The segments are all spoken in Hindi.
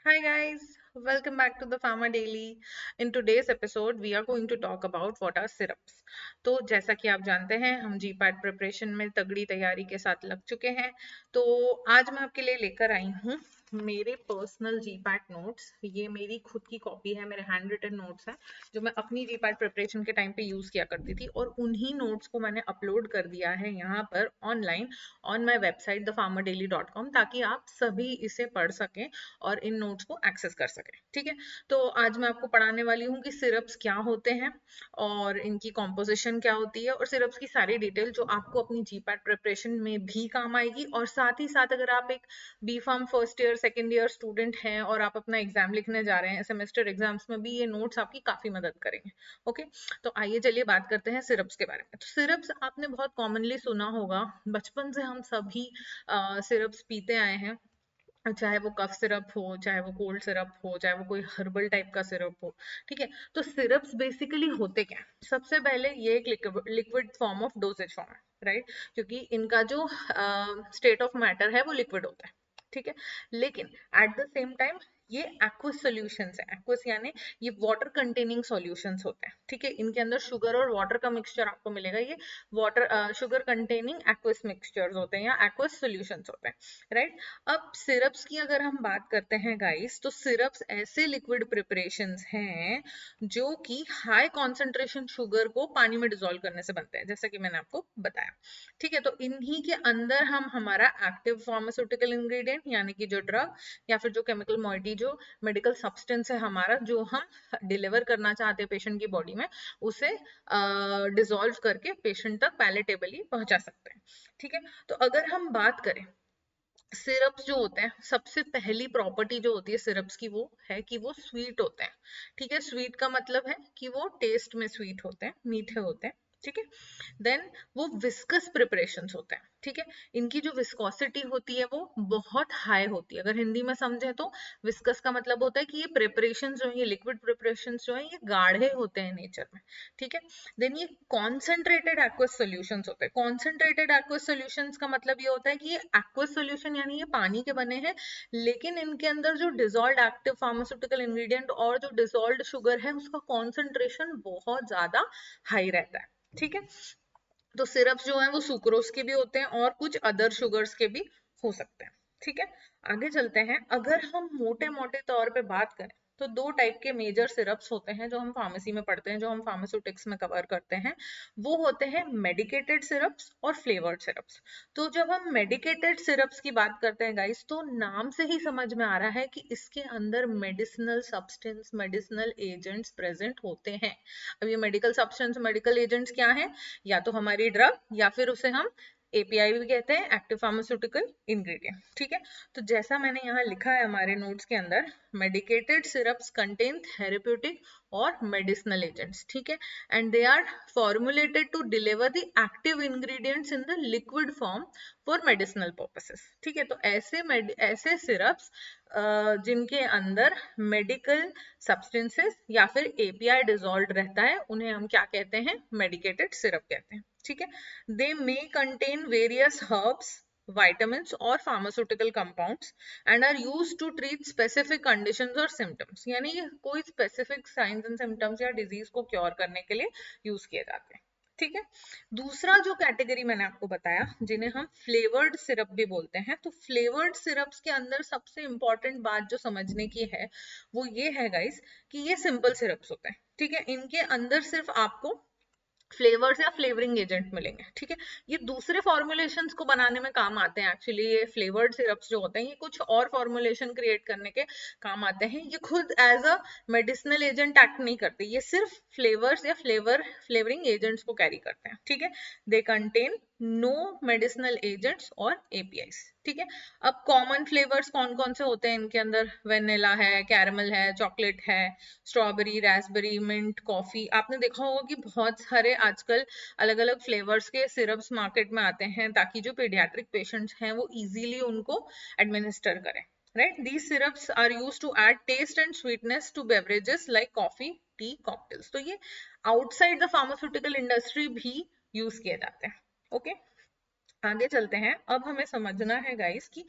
Hi guys, welcome back to the Pharma Daily. In today's episode, we are going to talk about what are syrups. तो जैसा कि आप जानते हैं, हम जीपैट प्रिपरेशन में तगड़ी तैयारी के साथ लग चुके हैं। तो आज मैं आपके लिए लेकर आई हूँ मेरे पर्सनल जीपैट नोट्स। ये मेरी खुद की कॉपी है, मेरे हैंड रिटन नोट्स हैं जो मैं अपनी जीपैट प्रिपरेशन के टाइम पे यूज किया करती थी, और उन्हीं नोट्स को मैंने अपलोड कर दिया है यहाँ पर online on my website thefarmerdaily.com, ताकि आप सभी इसे पढ़ सकें और इन नोट्स को एक्सेस कर सकें। ठीक है, तो आज मैं आपको पढ़ाने वाली हूँ कि सिरप्स क्या होते हैं और इनकी कॉम्पोजिशन क्या होती है, और सिरप्स की सारी डिटेल जो आपको अपनी जीपैट प्रिपरेशन में भी काम आएगी। और साथ ही साथ अगर आप एक B pharm first year second year student हैं और आप अपना एग्जाम लिखने जा रहे हैं, सेमेस्टर एग्जाम्स में भी ये नोट्स आपकी काफी मदद करेंगे। ओके, तो आइए चलिए बात करते हैं सिरप्स के बारे में। तो सिरप्स आपने बहुत कॉमनली सुना होगा, बचपन से हम सभी सिरप्स पीते आए हैं, चाहे वो कफ सिरप हो, चाहे वो कोल्ड सिरप हो, चाहे वो कोई हर्बल टाइप का सिरप हो। ठीक है, तो सिरप्स बेसिकली होते क्या हैं? सबसे पहले ये एक liquid form of dosage form है, राइट, क्योंकि इनका जो स्टेट ऑफ मैटर है वो लिक्विड होता है। ठीक है, लेकिन एट द सेम टाइम ये एक्वस सॉल्यूशंस है। एक्वस यानी ये वाटर कंटेनिंग सॉल्यूशंस होते हैं। ठीक है, इनके अंदर शुगर और वाटर का मिक्सचर आपको मिलेगा। ये water sugar containing aqueous mixtures होते हैं या एक्वस सॉल्यूशंस होते हैं, राइट। अब सिरप्स की अगर हम बात करते हैं गाइस, तो सिरप्स ऐसे लिक्विड प्रिपरेशंस हैं जो कि हाई कॉन्सेंट्रेशन शुगर को पानी में डिसॉल्व करने से बनते हैं, जैसा कि मैंने आपको बताया। ठीक है, तो इन्हीं के अंदर हम हमारा एक्टिव फार्मास्यूटिकल इंग्रेडिएंट यानी कि जो ड्रग या फिर जो केमिकल मॉइटी, जो मेडिकल सब्सटेंस है हमारा, जो हम डिलीवर करना चाहते हैं पेशेंट की बॉडी में, उसे डिसॉल्व करके पेशेंट तक पैलेटेबली पहुंचा सकते हैं। ठीक है, तो अगर हम बात करें सिरप्स जो होते हैं, सबसे पहली प्रॉपर्टी जो होती है सिरप्स की वो है कि वो स्वीट होते हैं। ठीक है, स्वीट का मतलब है कि वो टेस्ट में स्वीट होते हैं, मीठे होते हैं। ठीक है, देन वो विस्कस प्रिपरेशंस होते हैं। ठीक है, इनकी जो विस्कोसिटी होती है वो बहुत हाई होती है। अगर हिंदी में समझे तो विस्कस का मतलब होता है कि ये प्रिपरेशन जो है, ये लिक्विड प्रिपरेशन जो है, ये गाढ़े होते हैं नेचर में। ठीक है, देन ये कॉन्सेंट्रेटेड एक्वस सॉल्यूशंस होते हैं। कॉन्सेंट्रेटेड एक्वस सॉल्यूशंस का मतलब ये होता है कि ये एक्वस सॉल्यूशन यानी ये पानी के बने हैं, लेकिन इनके अंदर जो डिसॉल्व्ड एक्टिव फार्मास्यूटिकल इंग्रेडिएंट और जो डिसॉल्व्ड शुगर है उसका कॉन्सेंट्रेशन बहुत ज्यादा हाई रहता है। ठीक है, तो सिरप्स जो है वो सुक्रोज के भी होते हैं और कुछ अदर शुगर्स के भी हो सकते हैं। ठीक है, आगे चलते हैं। अगर हम मोटे मोटे तौर पे बात करें तो दो टाइप के मेजर सिरप्स होते हैं जो हम फार्मेसी में पढ़ते हैं, जो हम फार्मास्यूटिक्स में कवर करते हैं। वो होते हैं मेडिकेटेड सिरप्स और फ्लेवर्ड सिरप्स। तो जब हम मेडिकेटेड सिरप्स की बात करते हैं गाइस, तो नाम से ही समझ में आ रहा है कि इसके अंदर medicinal substance, medicinal agents present होते हैं। अब ये मेडिकल सब्सटेंस, मेडिकल एजेंट्स क्या हैं? या तो हमारी ड्रग या फिर उसे हम एपीआई भी कहते हैं, एक्टिव फार्मास्यूटिकल इंग्रेडिएंट। ठीक है, तो जैसा मैंने यहाँ लिखा है हमारे नोट्स के अंदर, मेडिकेटेड सिरप्स कंटेन थेरेप्यूटिक और मेडिसिनल एजेंट्स। ठीक है, and they are formulated to deliver the active ingredients in the liquid form for medicinal purposes. ठीक है, तो ऐसे सिरप्स जिनके अंदर मेडिकल सब्सटेंसेस या फिर एपीआई डिसॉल्व रहता है, उन्हें हम क्या कहते हैं? मेडिकेटेड सिरप कहते हैं। ठीक है, they may contain various herbs, vitamins और pharmaceutical compounds and are used to treat specific conditions और symptoms, यानी ये कोई specific signs and symptoms या disease को क्योर करने के लिए यूज किए जाते हैं। ठीक है, दूसरा जो कैटेगरी मैंने आपको बताया जिन्हें हम फ्लेवर्ड सिरप भी बोलते हैं, तो फ्लेवर्ड सिरप्स के अंदर सबसे इंपॉर्टेंट बात जो समझने की है वो ये है गाइस कि ये सिंपल सिरप्स होते हैं। ठीक है, इनके अंदर सिर्फ आपको फ्लेवर्स या फ्लेवरिंग एजेंट मिलेंगे। ठीक है, ये दूसरे फॉर्मुलेशंस को बनाने में काम आते हैं। एक्चुअली ये फ्लेवर्ड सिरप्स जो होते हैं ये कुछ और फॉर्मुलेशन क्रिएट करने के काम आते हैं। ये खुद as a medicinal agent act नहीं करते, ये सिर्फ फ्लेवर्स या फ्लेवरिंग एजेंट्स को कैरी करते हैं। ठीक है, they contain no medicinal agents और एपीआईज। ठीक है, अब कॉमन फ्लेवर्स कौन कौन से होते हैं इनके अंदर? वेनिला है, कैरमल है, चॉकलेट है, स्ट्रॉबेरी, रास्पबेरी, मिंट, कॉफी। आपने देखा होगा कि बहुत सारे आजकल अलग अलग फ्लेवर्स के सिरप्स मार्केट में आते हैं ताकि जो पीडियाट्रिक पेशेंट्स हैं वो इजीली उनको एडमिनिस्टर करें। Right, these syrups are used to add taste and sweetness to beverages like coffee, tea, cocktails. तो ये आउटसाइड द फार्मास्यूटिकल इंडस्ट्री भी यूज किए जाते हैं। ओके, आगे चलते हैं। अब हमें समझना है गाइस कि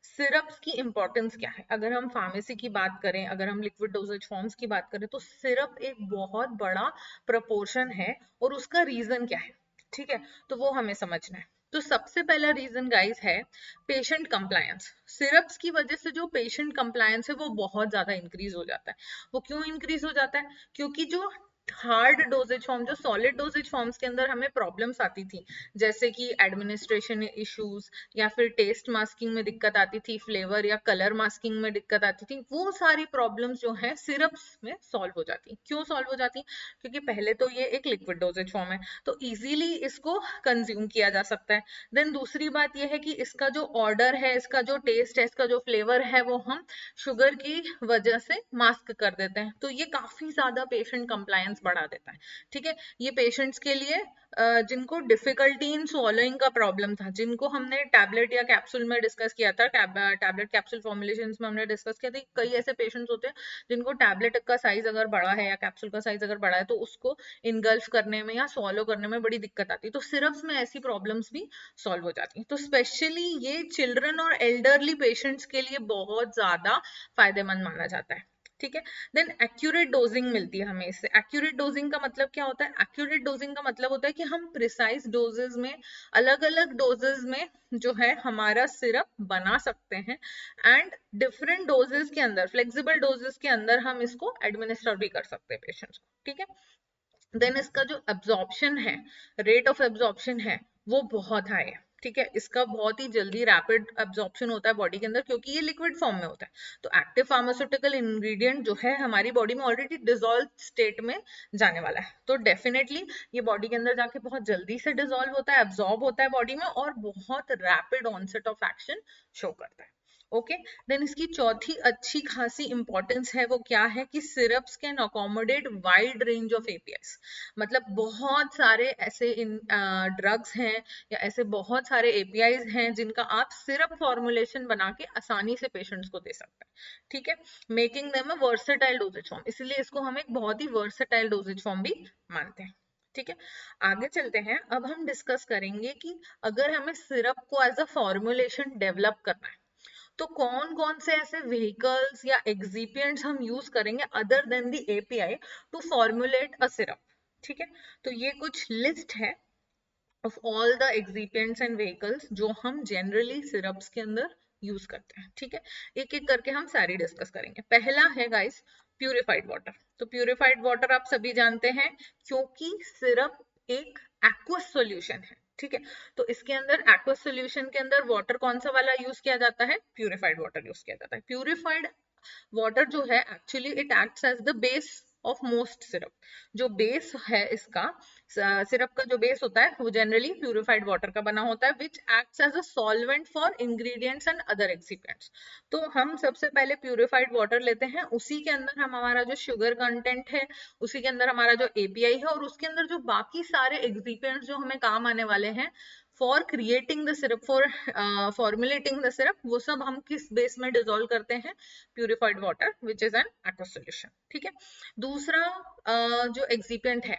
सिरप्स की इंपॉर्टेंस क्या है? अगर हम फार्मेसी की बात करें, अगर हम लिक्विड डोजेज फॉर्म्स की बात करें, तो सिरप एक बहुत बड़ा प्रपोर्शन है और उसका रीजन क्या है, ठीक है, तो वो हमें समझना है। तो सबसे पहला रीजन गाइस है पेशेंट कंप्लायंस। सिरप्स की वजह से जो पेशेंट कंप्लायंस है वो बहुत ज्यादा इंक्रीज हो जाता है। वो क्यों इंक्रीज हो जाता है? क्योंकि जो हार्ड डोजेज फॉर्म, जो सॉलिड डोजेज फॉर्म्स के अंदर हमें प्रॉब्लम्स आती थी, जैसे कि एडमिनिस्ट्रेशन इश्यूज, या फिर टेस्ट मास्किंग में दिक्कत आती थी, फ्लेवर या कलर मास्किंग में दिक्कत आती थी, वो सारी प्रॉब्लम्स जो है सिरप्स में सॉल्व हो जाती। क्यों सॉल्व हो जाती? क्योंकि पहले तो ये एक लिक्विड डोजेज फॉर्म है, तो इजीली इसको कंज्यूम किया जा सकता है। देन दूसरी बात ये है कि इसका जो ऑर्डर है, इसका जो टेस्ट है, इसका जो फ्लेवर है, वो हम शुगर की वजह से मास्क कर देते हैं, तो ये काफी ज्यादा पेशेंट कंप्लायंस बढ़ा देता है। ठीक है, ये पेशेंट्स के लिए जिनको डिफिकल्टी इन swallowing का प्रॉब्लम था, जिनको हमने टैबलेट या कैप्सूल में डिस्कस किया था, टैबलेट कैप्सूल फॉर्मुलेशंस में हमने डिस्कस किया था, कई ऐसे पेशेंट्स होते हैं जिनको टैबलेट का साइज अगर बड़ा है या कैप्सूल का साइज अगर बड़ा है, तो उसको इनगल्फ करने में या swallow करने में बड़ी दिक्कत आती है, तो सिरप्स में ऐसी प्रॉब्लम्स भी सॉल्व हो जाती है। तो स्पेशली ये चिल्ड्रन और एल्डरली पेशेंट्स के लिए बहुत ज्यादा फायदेमंद माना जाता है। ठीक है, देन एक्यूरेट डोजिंग मिलती है हमें इससे। एक्यूरेट डोजिंग का मतलब क्या होता है? एक्यूरेट डोजिंग का मतलब होता है कि हम प्रिसाइज डोजेस में, अलग अलग डोजेस में जो है हमारा सिरप बना सकते हैं, एंड डिफरेंट डोजेस के अंदर, फ्लेक्सिबल डोजेस के अंदर हम इसको एडमिनिस्टर भी कर सकते हैं पेशेंट्स को। ठीक है, देन इसका जो एब्जॉर्प्शन है, रेट ऑफ एब्जॉर्प्शन है, वो बहुत हाई है। ठीक है, इसका बहुत ही जल्दी रैपिड एब्जॉर्प्शन होता है बॉडी के अंदर, क्योंकि ये लिक्विड फॉर्म में होता है। तो एक्टिव फार्मास्यूटिकल इंग्रेडिएंट जो है हमारी बॉडी में ऑलरेडी डिसॉल्व स्टेट में जाने वाला है, तो डेफिनेटली ये बॉडी के अंदर जाके बहुत जल्दी से डिसॉल्व होता है, एब्जॉर्ब होता है बॉडी में, और बहुत rapid onset of action show करता है। ओके, देन इसकी चौथी अच्छी खासी इंपॉर्टेंस है, वो क्या है कि syrups can accommodate wide range of APIs. मतलब बहुत सारे ऐसे ड्रग्स हैं या ऐसे बहुत सारे एपीआईज हैं जिनका आप सिरप फॉर्मुलेशन बना के आसानी से पेशेंट्स को दे सकते हैं। ठीक है, making them a versatile doses form, इसलिए इसको हम एक बहुत ही वर्सेटाइल डोजेज फॉर्म भी मानते हैं। ठीक है, आगे चलते हैं। अब हम डिस्कस करेंगे कि अगर हमें सिरप को एज अ फॉर्मुलेशन डेवलप करना है, तो कौन कौन से ऐसे व्हीकल्स या एक्सिपिएंट्स हम यूज करेंगे other than the API to formulate a syrup. ठीक है, तो ये कुछ लिस्ट है of all the excipients and vehicles जो हम जनरली सिरप्स के अंदर यूज करते हैं। ठीक है, एक एक करके हम सारी डिस्कस करेंगे। पहला है गाइस प्यूरिफाइड वाटर। तो प्यूरिफाइड वाटर आप सभी जानते हैं, क्योंकि सिरप एक एक्वस सॉल्यूशन है। ठीक है, तो इसके अंदर एक्वस सॉल्यूशन के अंदर वाटर कौन सा वाला यूज किया जाता है? प्यूरिफाइड वाटर यूज किया जाता है। प्यूरिफाइड वाटर जो है actually it acts as the base of most syrup. जो बेस है इसका, सिरप का जो बेस होता है वो जनरली प्यूरिफाइड वाटर का बना होता है, which acts as a solvent for ingredients and other excipients. तो हम सबसे पहले प्यूरिफाइड वाटर लेते हैं, उसी के अंदर हम हमारा जो शुगर कंटेंट है, उसी के अंदर हमारा जो एपीआई है, और उसके अंदर जो बाकी सारे एक्सिपिएंट्स जो हमें काम आने वाले हैं for creating the syrup, for formulating the syrup, वो सब हम किस बेस में डिजोल्व करते हैं? Purified water which is an aqueous solution। ठीक है, दूसरा जो एक्सिपिएंट है,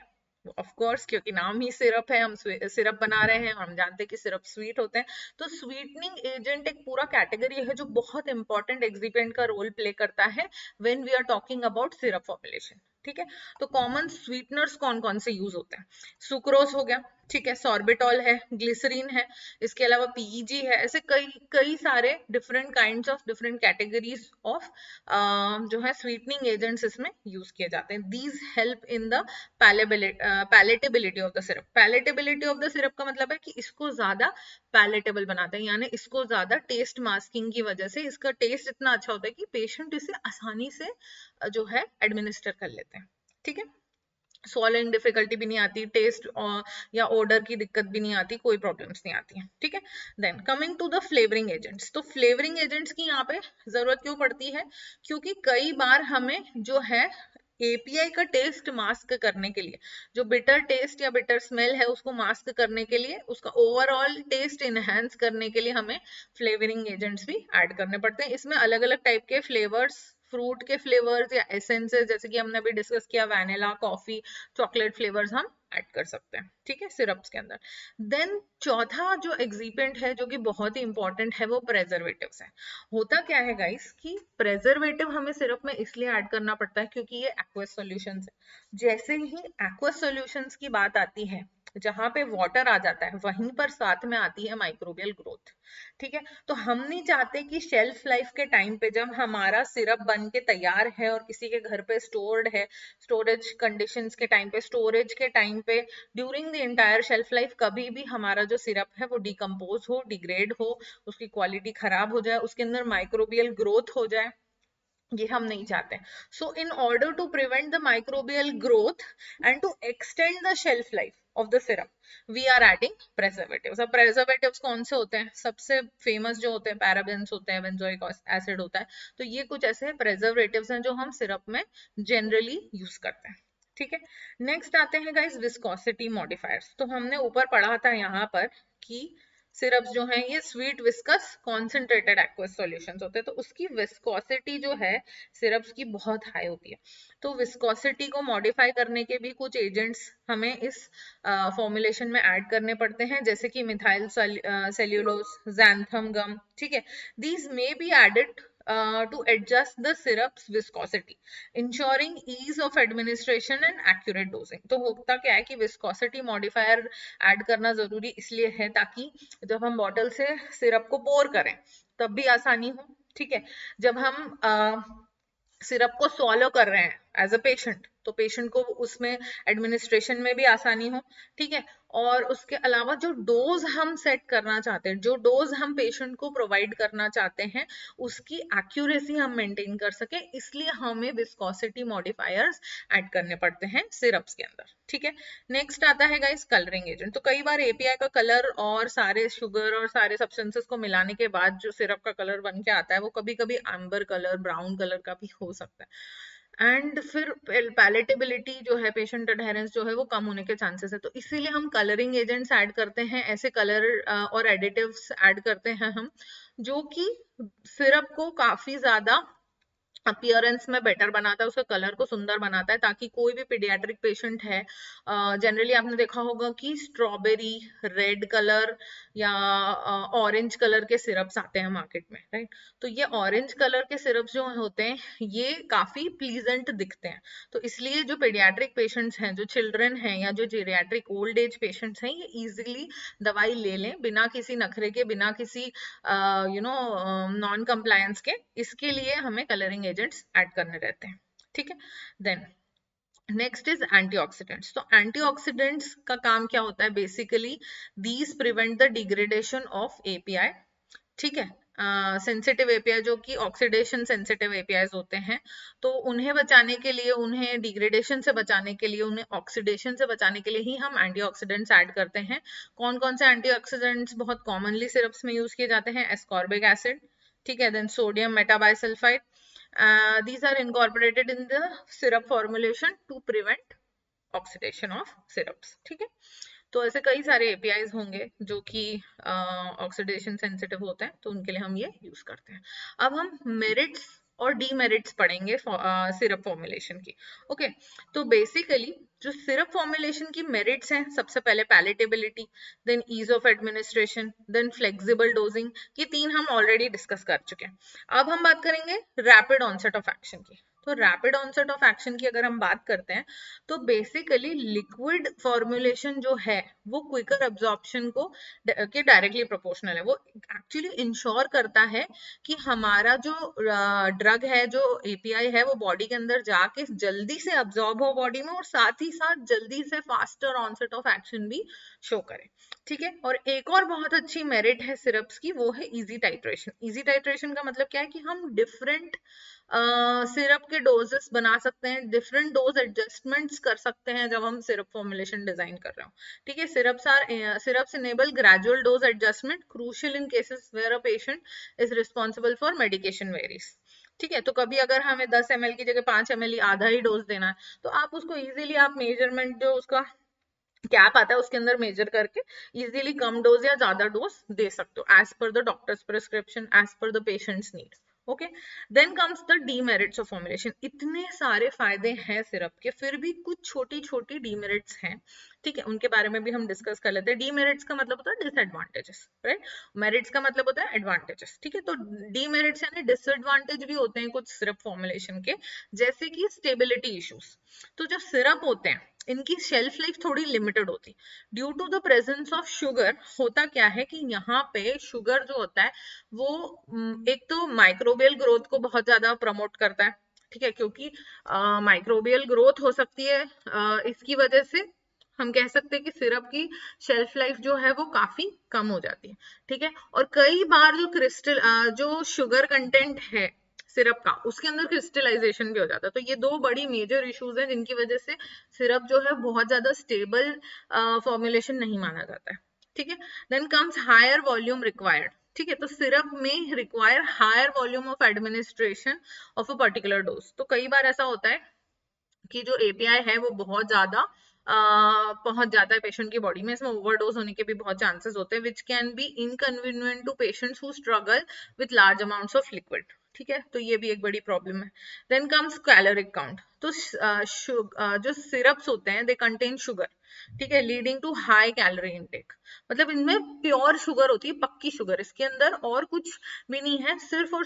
ऑफ कोर्स क्योंकि नाम ही सिरप है, हम सिरप बना रहे हैं और हम जानते हैं कि सिरप स्वीट होते हैं, तो स्वीटनिंग एजेंट एक पूरा कैटेगरी है जो बहुत इंपॉर्टेंट एक्सिपिएंट का रोल प्ले करता है when we are talking about syrup formulation. ठीक है, तो कॉमन स्वीटनर्स कौन कौन से यूज होते हैं? सुक्रोज हो गया, ठीक है, सॉर्बिटॉल है, ग्लिसरीन है, इसके अलावा पीईजी है, ऐसे कई कई सारे different kinds of different categories of जो है स्वीटनिंग एजेंट्स इसमें यूज किए जाते हैं। These help in the palatability of the syrup. Palatability of the syrup का मतलब है कि इसको ज्यादा पैलेटेबल बनाते हैं, यानी इसको ज्यादा टेस्ट मास्किंग की वजह से इसका टेस्ट इतना अच्छा होता है कि पेशेंट इसे आसानी से जो है एडमिनिस्टर कर लेते हैं। ठीक है, swallowing डिफिकल्टी भी नहीं आती, टेस्ट या ऑर्डर की दिक्कत भी नहीं आती, कोई प्रॉब्लम्स नहीं आती है। ठीक है, then coming to the flavouring agents. तो फ्लेवरिंग एजेंट्स की यहाँ पे जरूरत क्यों पड़ती है? क्योंकि कई बार हमें जो है एपीआई का टेस्ट मास्क करने के लिए, जो बिटर टेस्ट या बिटर स्मेल है उसको मास्क करने के लिए, उसका ओवरऑल टेस्ट इनहेंस करने के लिए हमें फ्लेवरिंग एजेंट्स भी ऐड करने पड़ते हैं। इसमें अलग अलग टाइप के फ्लेवर्स, फ्रूट के फ्लेवर्स या एसेंसेस, जैसे कि हमने अभी डिस्कस किया वैनिला, कॉफी, चॉकलेट फ्लेवर्स हम ऐड कर सकते हैं, ठीक है, सिरप्स के अंदर। देन चौथा जो एक्सिपेंट है जो कि बहुत ही इंपॉर्टेंट है वो प्रेजर्वेटिव्स है। होता क्या है गाइस कि प्रेजर्वेटिव हमें सिरप में इसलिए ऐड करना पड़ता है क्योंकि ये एक्वस सॉल्यूशंस है। जैसे ही एक्वस सॉल्यूशंस की बात आती है, जहां पे वाटर आ जाता है, वहीं पर साथ में आती है माइक्रोबियल ग्रोथ, ठीक है। तो हम नहीं चाहते कि शेल्फ लाइफ के टाइम पे जब हमारा सिरप बन के तैयार है और किसी के घर पे स्टोर्ड है, स्टोरेज कंडीशंस के टाइम पे, स्टोरेज के टाइम पे, during the entire shelf life कभी भी हमारा जो सिरप है वो डिकम्पोज हो, डिग्रेड हो, उसकी क्वालिटी खराब हो जाए, उसके अंदर माइक्रोबियल ग्रोथ हो जाए, ये हम नहीं चाहते। So in order to prevent the microbial growth and to extend the shelf life of the syrup we are adding preservatives. अब प्रेजर्वेटिव्स कौन से होते हैं? सबसे फेमस जो होते हैं पैराबेन्स होते हैं, बेंजोइक एसिड होता है। तो ये कुछ ऐसे प्रेजर्वेटिव्स हैं जो हम सिरप में जनरली यूज करते हैं, ठीक है। नेक्स्ट आते हैं गाइस विस्कोसिटी मॉडिफायर्स। तो हमने ऊपर पढ़ा था यहाँ पर कि सिरप्स जो हैं ये sweet viscous concentrated aqueous solutions होते हैं, तो उसकी विस्कोसिटी जो है सिरप्स की बहुत हाई होती है। तो विस्कोसिटी को मॉडिफाई करने के भी कुछ एजेंट्स हमें इस फॉर्मुलेशन में ऐड करने पड़ते हैं, जैसे कि मिथाइल सेल्यूलोज, xanthum गम, ठीक है। These may be added to adjust the syrup's viscosity, ensuring ease of administration and accurate dosing। तो होता क्या है कि viscosity modifier ऐड करना जरूरी इसलिए है ताकि जब हम बॉटल से सिरप को पोर करें तब भी आसानी हो, ठीक है। जब हम सिरप को स्वॉलो कर रहे हैं एज अ पेशेंट, तो पेशेंट को उसमें एडमिनिस्ट्रेशन में भी आसानी हो, ठीक है। और उसके अलावा जो डोज हम सेट करना चाहते हैं, जो डोज हम पेशेंट को प्रोवाइड करना चाहते हैं, उसकी एक्यूरेसी हम मेंटेन कर सके, इसलिए हमें विस्कोसिटी मॉडिफायर्स ऐड करने पड़ते हैं सिरप्स के अंदर, ठीक है। नेक्स्ट आता है गाइस कलरिंग एजेंट। तो कई बार एपीआई का कलर और सारे शुगर और सारे सब्सटेंसेस को मिलाने के बाद जो सिरप का कलर बन के आता है वो कभी कभी एम्बर कलर, ब्राउन कलर का भी हो सकता है। एंड फिर पैलेटेबिलिटी जो है, पेशेंट अडहेरेंस जो है वो कम होने के चांसेस है। तो इसीलिए हम कलरिंग एजेंट्स ऐड करते हैं, ऐसे कलर और एडिटिव्स ऐड करते हैं हम, जो कि सिरप को काफी ज्यादा अपीयरेंस में बेटर बनाता है, उसके कलर को सुंदर बनाता है, ताकि कोई भी पीडियाट्रिक पेशेंट है, जनरली आपने देखा होगा कि स्ट्रॉबेरी, रेड कलर या ऑरेंज कलर के सिरप्स आते हैं मार्केट में, राइट। तो ये ऑरेंज कलर के सिरप्स जो होते हैं ये काफी प्लीजेंट दिखते हैं। तो इसलिए जो पीडियाट्रिक पेशेंट्स हैं, जो चिल्ड्रन हैं या जो जीरियाट्रिक ओल्ड एज पेशेंट्स हैं, ये इजिली दवाई ले लें बिना किसी नखरे के, बिना किसी नॉन कंप्लायंस के। इसके लिए हमें कलरिंग एजेंट्स ऐड करने रहते हैं, ठीक है। Then next is antioxidants. तो एंटीऑक्सीडेंट्स का काम क्या होता है? Basically these prevent the degradation of API, ठीक है। सेंसिटिव एपीआई जो कि ऑक्सीडेशन सेंसिटिव एपीआई होते हैं, तो उन्हें बचाने के लिए, उन्हें डिग्रेडेशन से बचाने के लिए, उन्हें ऑक्सीडेशन से बचाने के लिए ही हम एंटीऑक्सीडेंट्स ऐड करते हैं। कौन कौन से एंटीऑक्सीडेंट्स बहुत कॉमनली सिरप्स में यूज किए जाते हैं? एस्कॉर्बिक एसिड, ठीक है। Then sodium metabisulphite, these are incorporated in the syrup formulation to prevent oxidation of syrups, ठीक है। तो ऐसे कई सारे एपीआईज होंगे जो कि ऑक्सीडेशन सेंसिटिव होते हैं, तो उनके लिए हम ये यूज करते हैं। अब हम मेरिट्स और डीमेरिट्स पढ़ेंगे सिरप फॉर्मुलेशन की, ओके। तो बेसिकली जो सिरप फॉर्मुलेशन की मेरिट्स हैं, सबसे पहले palatability, then ease of administration, then flexible dosing, ये तीन हम ऑलरेडी डिस्कस कर चुके हैं। अब हम बात करेंगे रैपिड ऑनसेट ऑफ एक्शन की। तो रैपिड ऑनसेट ऑफ एक्शन की अगर हम बात करते हैं, तो बेसिकली लिक्विड फॉर्मुलेशन जो है वो क्विकर अब्जॉर्प्शन को के डायरेक्टली प्रोपोर्शनल है। वो एक्चुअली इंश्योर करता है कि हमारा जो ड्रग है, जो एपीआई है, वो बॉडी के अंदर जाके जल्दी से अब्जॉर्ब हो बॉडी में, और साथ ही साथ जल्दी से फास्टर ऑनसेट ऑफ एक्शन भी शो करे, ठीक है। और एक और बहुत अच्छी मेरिट है सिरप्स की, वो है इजी टाइट्रेशन। इजी टाइट्रेशन का मतलब क्या है कि हम डिफरेंट सिरप के डोजेस बना सकते हैं, डिफरेंट डोज एडजस्टमेंट्स कर सकते हैं जब हम सिरप फॉर्मुलेशन डिजाइन कर रहे हो, ठीक है। Syrups enable gradual dose adjustment, crucial in cases where a patient is responsible for medication varies, ठीक है। तो कभी अगर हमें 10 ml की जगह 5 ml आधा ही डोज देना है, तो आप उसको इजीली, आप मेजरमेंट जो उसका कैप आता है उसके अंदर मेजर करके इजीली कम डोज या ज्यादा डोज दे सकते हो, as per the doctor's prescription, as per the patient's need, okay, then comes the demerits of formulation. इतने सारे फायदे हैं सिरप के, फिर भी कुछ छोटी छोटी डीमेरिट्स हैं, ठीक है, उनके बारे में भी हम डिस्कस कर लेते हैं। डीमेरिट्स का मतलब होता है डिसएडवांटेजेस, राइट, मेरिट्स का मतलब होता है एडवांटेजेस, ठीक है। तो डीमेरिट्स यानी डिसएडवांटेज भी होते हैं कुछ सिरप फॉर्मुलेशन के, जैसे कि स्टेबिलिटी इश्यूज। तो जो सिरप होते हैं इनकी शेल्फ लाइफ थोड़ी लिमिटेड होती, due to the presence of sugar. होता क्या है कि यहाँ पे शुगर जो होता है वो एक तो माइक्रोबियल ग्रोथ को बहुत ज्यादा प्रमोट करता है, ठीक है, क्योंकि माइक्रोबियल ग्रोथ हो सकती है, इसकी वजह से हम कह सकते हैं कि सिरप की शेल्फ लाइफ जो है वो काफी कम हो जाती है, ठीक है। और कई बार जो क्रिस्टल जो शुगर कंटेंट है सिरप का, उसके अंदर क्रिस्टलाइजेशन भी हो जाता है। तो ये दो बड़ी मेजर इश्यूज हैं जिनकी वजह से सिरप जो है बहुत ज्यादा स्टेबल फॉर्मुलेशन नहीं माना जाता है, ठीक है। Then comes higher volume required, ठीक है। तो सिरप में require higher volume of administration of a particular dose. तो कई बार ऐसा होता है कि जो एपीआई है वो बहुत ज्यादा पहुंच जाता है पेशेंट की बॉडी में, इसमें ओवरडोज होने के भी बहुत चांसेस होते हैं, which can be inconvenient to patients who struggle with large amounts of liquid, ठीक है। तो ये भी एक बड़ी प्रॉब्लम है। Then comes caloric count. तो जो सिरप्स होते हैं दे कंटेन शुगर, ठीक है, leading to high calorie intake. मतलब इनमें प्योर शुगर होती है, पक्की शुगर, इसके अंदर और कुछ भी नहीं है, सिर्फ और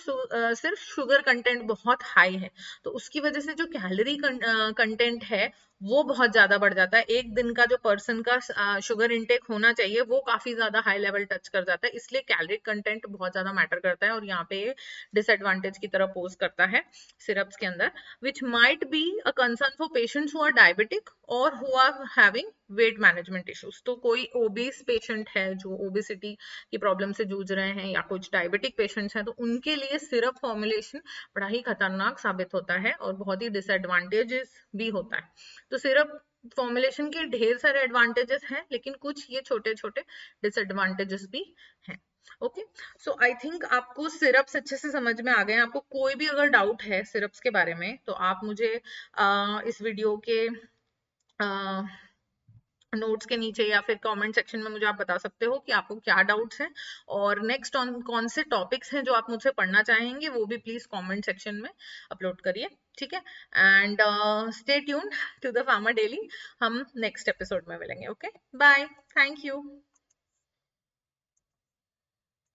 सिर्फ शुगर कंटेंट बहुत हाई है। तो उसकी वजह से जो कैलोरी कंटेंट है वो बहुत ज्यादा बढ़ जाता है। एक दिन का जो पर्सन का शुगर इनटेक होना चाहिए वो काफी ज्यादा हाई लेवल टच कर जाता है, इसलिए कैलोरी कंटेंट बहुत ज्यादा मैटर करता है, और यहाँ पे डिसएडवांटेज की तरह पोज करता है सिरप्स के अंदर, which might be a concern for patients who are diabetic or who are having weight management issues। तो कोई ओबीस पेशेंट है जो ओबेसिटी की प्रॉब्लम से जूझ रहे हैं, या कुछ डायबिटिक पेशेंट्स हैं, तो उनके लिए सिरप फॉर्मुलेशन बड़ा ही खतरनाक साबित होता है और बहुत ही डिसएडवांटेजेस भी होता है। तो सिरप फॉर्मुलेशन के ढेर सारे एडवांटेजेस हैं, लेकिन कुछ ये छोटे छोटे डिसएडवांटेजेस भी हैं। ओके, सो आई थिंक आपको सिरप्स अच्छे से समझ में आ गए हैं। आपको कोई भी अगर डाउट है सिरप्स के बारे में तो आप मुझे इस वीडियो के नोट्स के नीचे या फिर कमेंट सेक्शन में मुझे आप बता सकते हो कि आपको क्या डाउट्स हैं, और नेक्स्ट कौन से टॉपिक्स हैं जो आप मुझसे पढ़ना चाहेंगे, वो भी प्लीज कमेंट सेक्शन में अपलोड करिए, ठीक है। And stay tuned to the pharma daily. हम नेक्स्ट एपिसोड में मिलेंगे। Okay, bye, thank you.